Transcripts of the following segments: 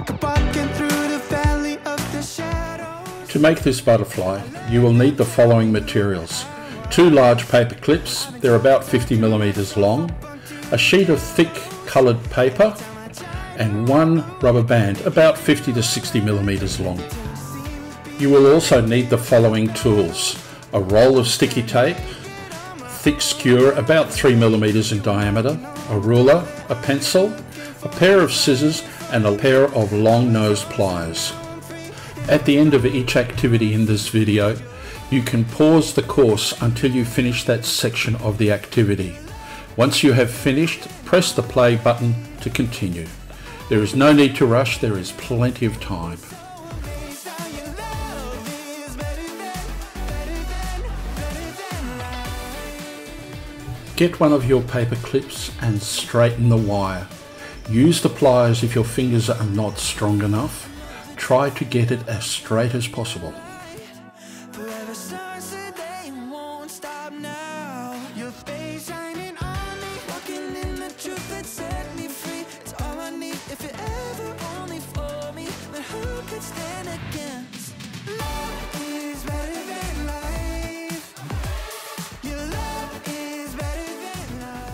walking through the valley of the shadows. To make this butterfly, you will need the following materials. 2 large paper clips, they're about 50mm long, a sheet of thick coloured paper, and 1 rubber band about 50 to 60mm long. You will also need the following tools: a roll of sticky tape, thick skewer about 3mm in diameter, a ruler, a pencil, a pair of scissors and a pair of long-nosed pliers. At the end of each activity in this video, you can pause the course until you finish that section of the activity. Once you have finished, press the play button to continue. There is no need to rush, there is plenty of time. Get one of your paper clips and straighten the wire. Use the pliers if your fingers are not strong enough. Try to get it as straight as possible.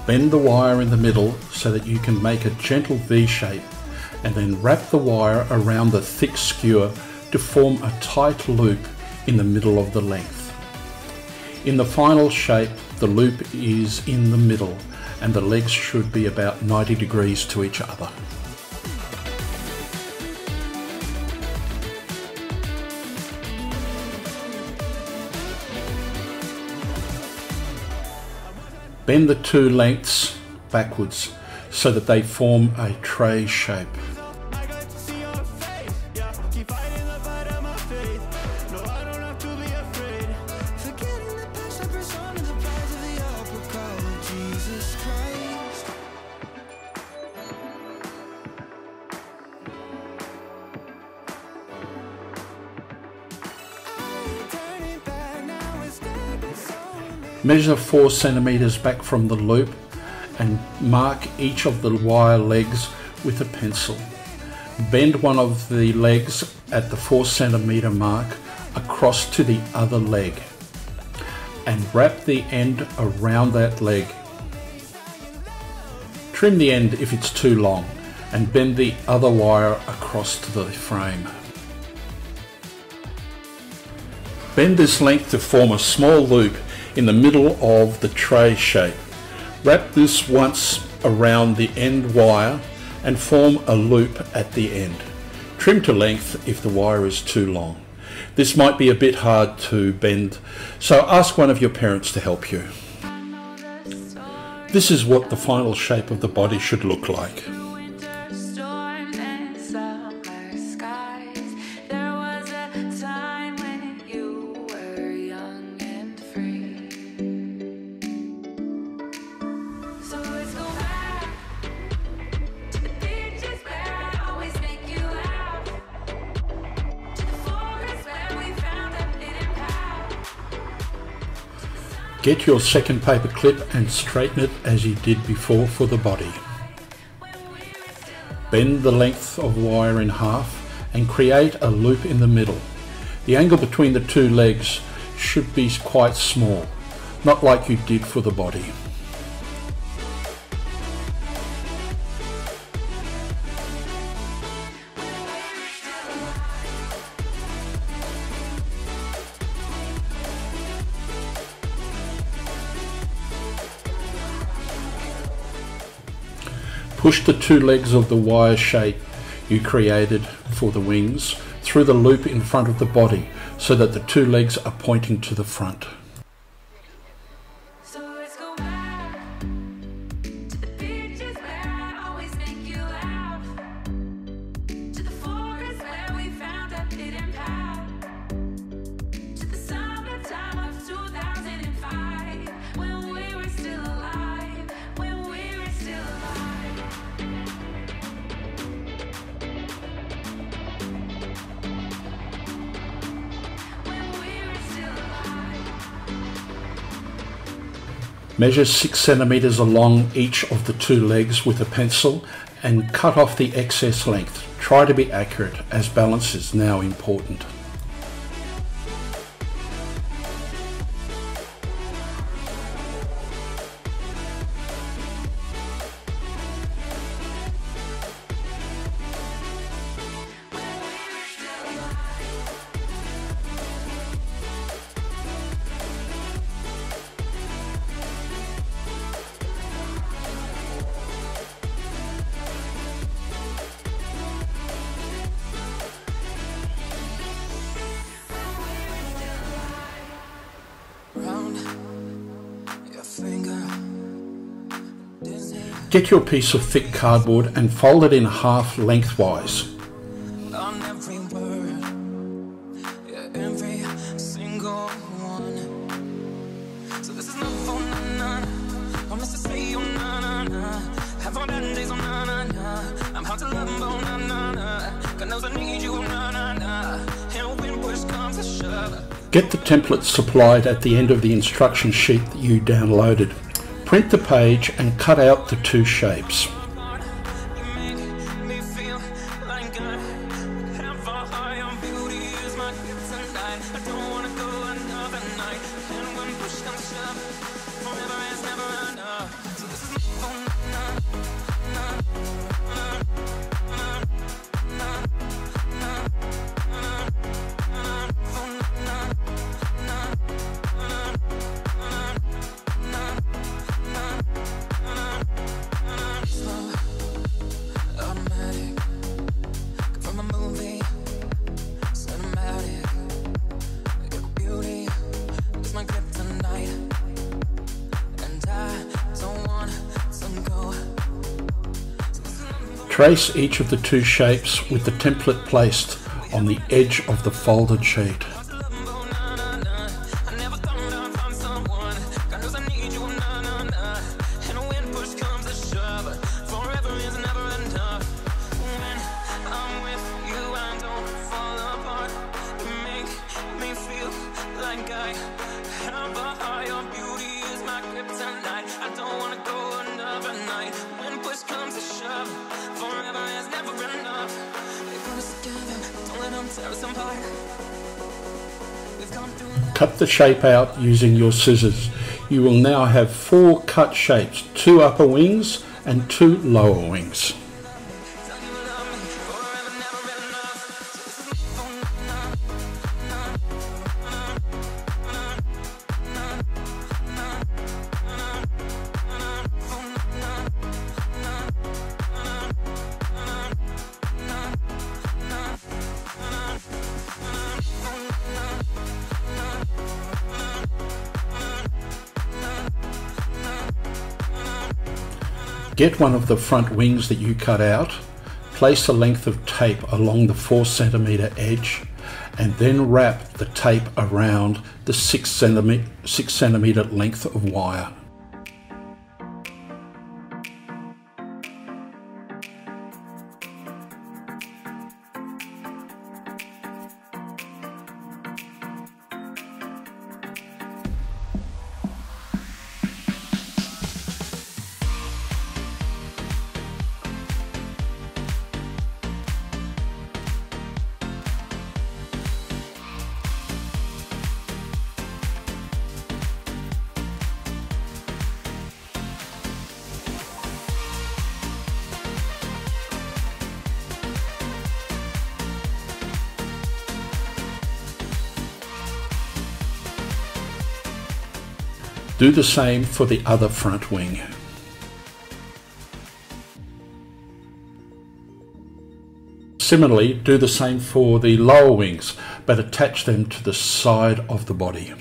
Bend the wire in the middle so that you can make a gentle V shape, and then wrap the wire around the thick skewer to form a tight loop in the middle of the length. In the final shape, the loop is in the middle and the legs should be about 90 degrees to each other. Bend the 2 lengths backwards so that they form a tray shape. Measure 4 centimeters back from the loop and mark each of the wire legs with a pencil. Bend one of the legs at the 4 centimeter mark across to the other leg and wrap the end around that leg. Trim the end if it's too long and bend the other wire across to the frame. Bend this length to form a small loop in the middle of the tray shape. Wrap this once around the end wire and form a loop at the end. Trim to length if the wire is too long. This might be a bit hard to bend, so ask one of your parents to help you. This is what the final shape of the body should look like. Get your second paper clip and straighten it as you did before for the body. Bend the length of wire in half and create a loop in the middle. The angle between the 2 legs should be quite small, not like you did for the body. Push the 2 legs of the wire shape you created for the wings through the loop in front of the body so that the 2 legs are pointing to the front. Measure 6 centimeters along each of the 2 legs with a pencil and cut off the excess length. Try to be accurate, as balance is now important. Get your piece of thick cardboard and fold it in half lengthwise. On every word, yeah, every single one. So this is not for none. Promise to say you na. Have all bad days on na. I'm hard to love, oh na. God knows I need you na. And when push comes to shove. Get the template supplied at the end of the instruction sheet that you downloaded. Print the page and cut out the two shapes. Trace each of the two shapes with the template placed on the edge of the folded sheet. Cut the shape out using your scissors. You will now have 4 cut shapes, 2 upper wings and 2 lower wings. Get one of the front wings that you cut out, place a length of tape along the 4 cm edge, and then wrap the tape around the 6 cm length of wire. Do the same for the other front wing. Similarly, do the same for the lower wings, but attach them to the side of the body.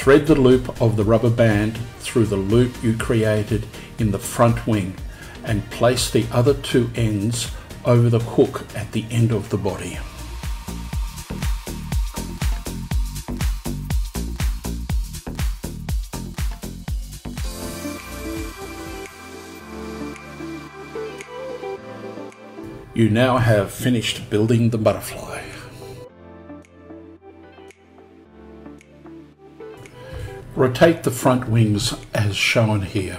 Thread the loop of the rubber band through the loop you created in the front wing and place the other two ends over the hook at the end of the body. You now have finished building the butterfly. Rotate the front wings as shown here.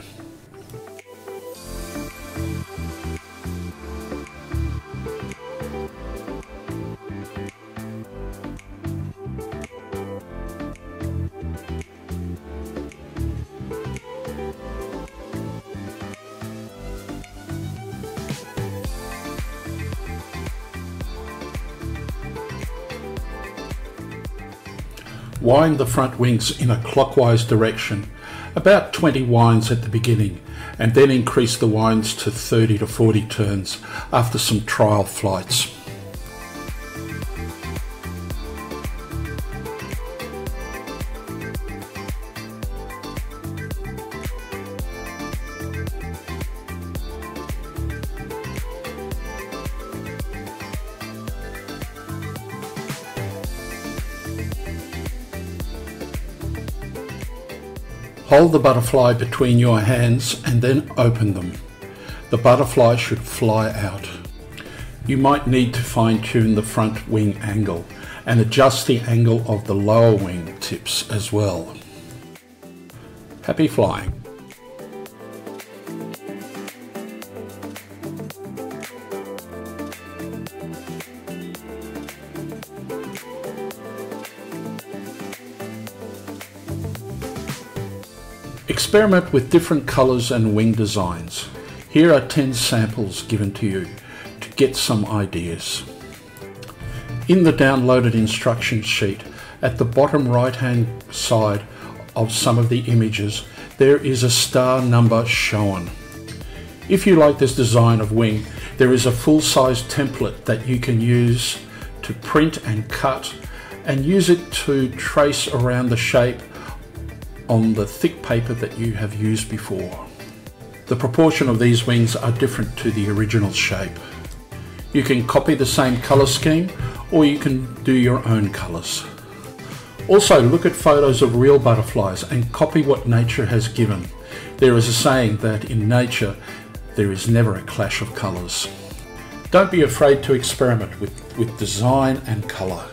Wind the front wings in a clockwise direction, about 20 winds at the beginning, and then increase the winds to 30 to 40 turns after some trial flights. Hold the butterfly between your hands and then open them. The butterfly should fly out. You might need to fine-tune the front wing angle and adjust the angle of the lower wing tips as well. Happy flying! Experiment with different colours and wing designs. Here are 10 samples given to you to get some ideas. In the downloaded instruction sheet, at the bottom right hand side of some of the images, there is a star number shown. If you like this design of wing, there is a full-size template that you can use to print and cut and use it to trace around the shape on the thick paper that you have used before. The proportion of these wings are different to the original shape. You can copy the same colour scheme or you can do your own colours. Also, look at photos of real butterflies and copy what nature has given. There is a saying that in nature there is never a clash of colours. Don't be afraid to experiment with design and colour.